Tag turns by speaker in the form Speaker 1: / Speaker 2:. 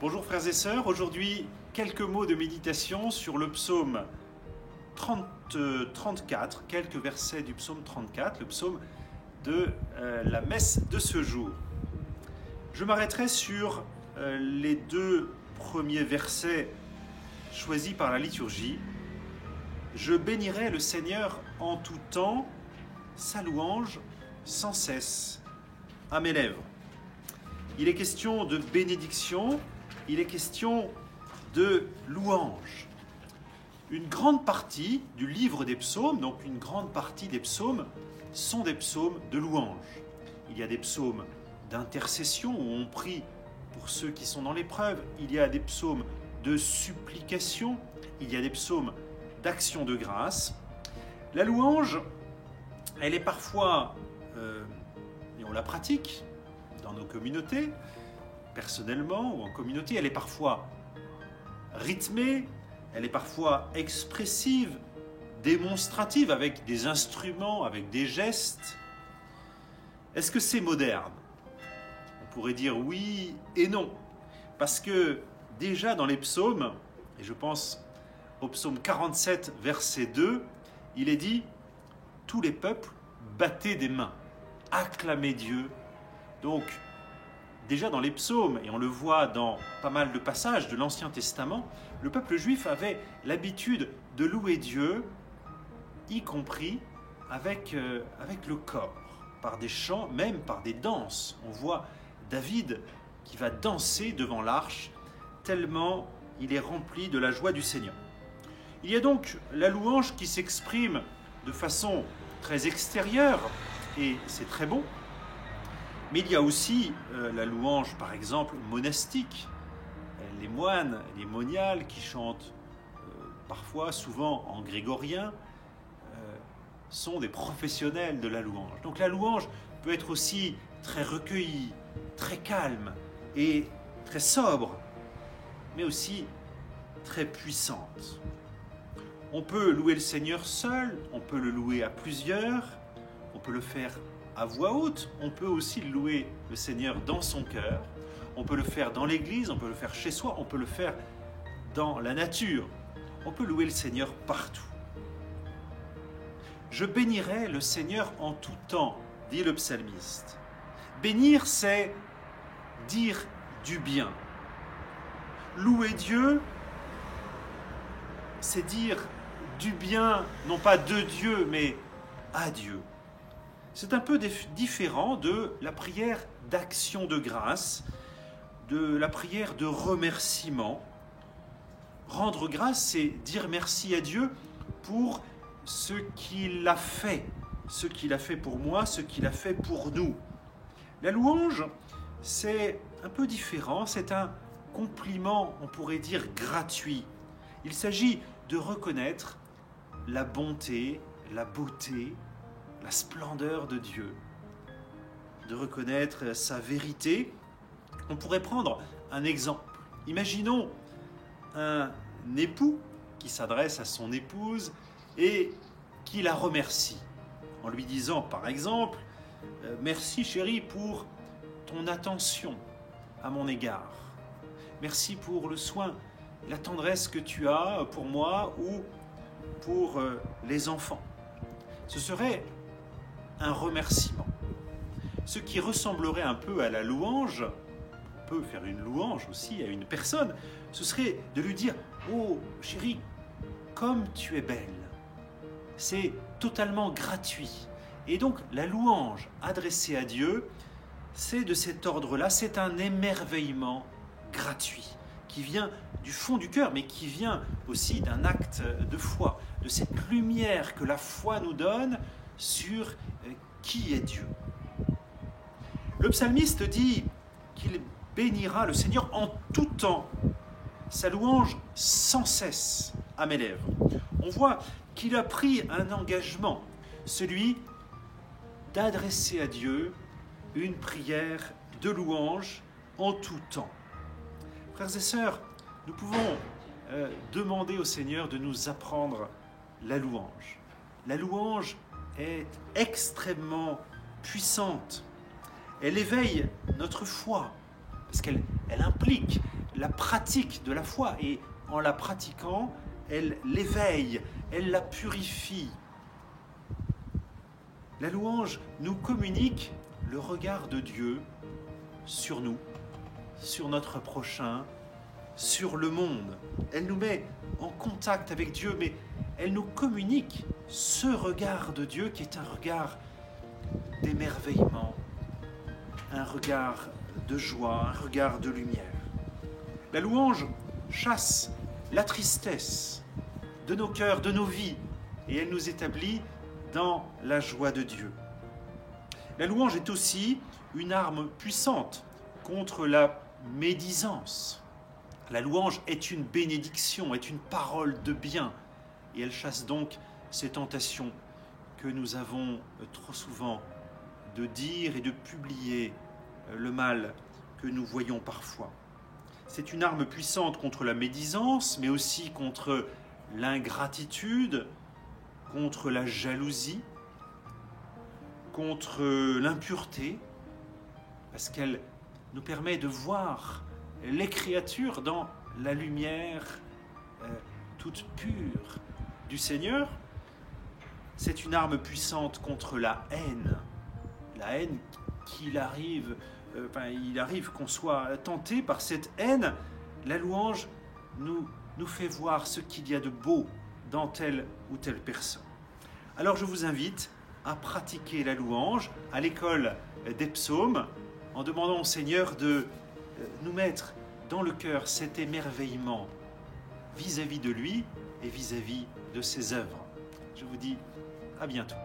Speaker 1: Bonjour frères et sœurs, aujourd'hui quelques mots de méditation sur le psaume 34, quelques versets du psaume 34, le psaume de la messe de ce jour. Je m'arrêterai sur les deux premiers versets choisis par la liturgie. Je bénirai le Seigneur en tout temps, sa louange sans cesse à mes lèvres. Il est question de bénédiction, il est question de louange. Une grande partie du livre des psaumes, donc une grande partie des psaumes, sont des psaumes de louange. Il y a des psaumes d'intercession où on prie pour ceux qui sont dans l'épreuve, il y a des psaumes de supplication, il y a des psaumes d'action de grâce. La louange, elle est parfois, et on la pratique dans nos communautés, personnellement ou en communauté, elle est parfois rythmée, elle est parfois expressive, démonstrative, avec des instruments, avec des gestes. Est-ce que c'est moderne ? On pourrait dire oui et non. Parce que déjà dans les psaumes, et je pense au psaume 47, verset 2, il est dit « Tous les peuples battaient des mains, acclamaient Dieu ». Donc, déjà dans les psaumes, et on le voit dans pas mal de passages de l'Ancien Testament, le peuple juif avait l'habitude de louer Dieu, y compris avec le corps, par des chants, même par des danses. On voit David qui va danser devant l'arche, tellement il est rempli de la joie du Seigneur. Il y a donc la louange qui s'exprime de façon très extérieure, et c'est très bon. Mais il y a aussi la louange, par exemple, monastique. Les moines, les moniales qui chantent parfois, souvent en grégorien, sont des professionnels de la louange. Donc la louange peut être aussi très recueillie, très calme et très sobre, mais aussi très puissante. On peut louer le Seigneur seul, on peut le louer à plusieurs, on peut le faire à voix haute, on peut aussi louer le Seigneur dans son cœur, on peut le faire dans l'église, on peut le faire chez soi, on peut le faire dans la nature, on peut louer le Seigneur partout. Je bénirai le Seigneur en tout temps, dit le psalmiste. Bénir, c'est dire du bien. Louer Dieu, c'est dire du bien, non pas de Dieu, mais à Dieu. C'est un peu différent de la prière d'action de grâce, de la prière de remerciement. Rendre grâce, c'est dire merci à Dieu pour ce qu'il a fait pour moi, ce qu'il a fait pour nous. La louange, c'est un peu différent, c'est un compliment, on pourrait dire gratuit. Il s'agit de reconnaître la bonté, la beauté, la splendeur de Dieu, de reconnaître sa vérité. On pourrait prendre un exemple. Imaginons un époux qui s'adresse à son épouse et qui la remercie en lui disant par exemple « Merci chérie pour ton attention à mon égard. Merci pour le soin, la tendresse que tu as pour moi ou pour les enfants. » Ce serait un remerciement. Ce qui ressemblerait un peu à la louange, on peut faire une louange aussi à une personne, ce serait de lui dire « Oh chérie, comme tu es belle ». C'est totalement gratuit. Et donc la louange adressée à Dieu, c'est de cet ordre-là, c'est un émerveillement gratuit qui vient du fond du cœur, mais qui vient aussi d'un acte de foi, de cette lumière que la foi nous donne sur qui est Dieu. Le psalmiste dit qu'il bénira le Seigneur en tout temps, sa louange sans cesse à mes lèvres. On voit qu'il a pris un engagement, celui d'adresser à Dieu une prière de louange en tout temps. Frères et sœurs, nous pouvons demander au Seigneur de nous apprendre la louange. La louange est extrêmement puissante. Elle éveille notre foi, parce qu'elle implique la pratique de la foi. Et en la pratiquant, elle l'éveille, elle la purifie. La louange nous communique le regard de Dieu sur nous, sur notre prochain, sur le monde. Elle nous met en contact avec Dieu, mais elle nous communique ce regard de Dieu qui est un regard d'émerveillement, un regard de joie, un regard de lumière. La louange chasse la tristesse de nos cœurs, de nos vies, et elle nous établit dans la joie de Dieu. La louange est aussi une arme puissante contre la médisance. La louange est une bénédiction, est une parole de bien, et elle chasse donc ces tentations que nous avons trop souvent de dire et de publier le mal que nous voyons parfois. C'est une arme puissante contre la médisance, mais aussi contre l'ingratitude, contre la jalousie, contre l'impureté, parce qu'elle nous permet de voir les créatures dans la lumière toute pure du Seigneur. C'est une arme puissante contre la haine qu'il arrive, il arrive qu'on soit tenté par cette haine. La louange nous fait voir ce qu'il y a de beau dans telle ou telle personne. Alors je vous invite à pratiquer la louange à l'école des psaumes en demandant au Seigneur de nous mettre dans le cœur cet émerveillement vis-à-vis de lui et vis-à-vis de ses œuvres. Je vous dis à bientôt.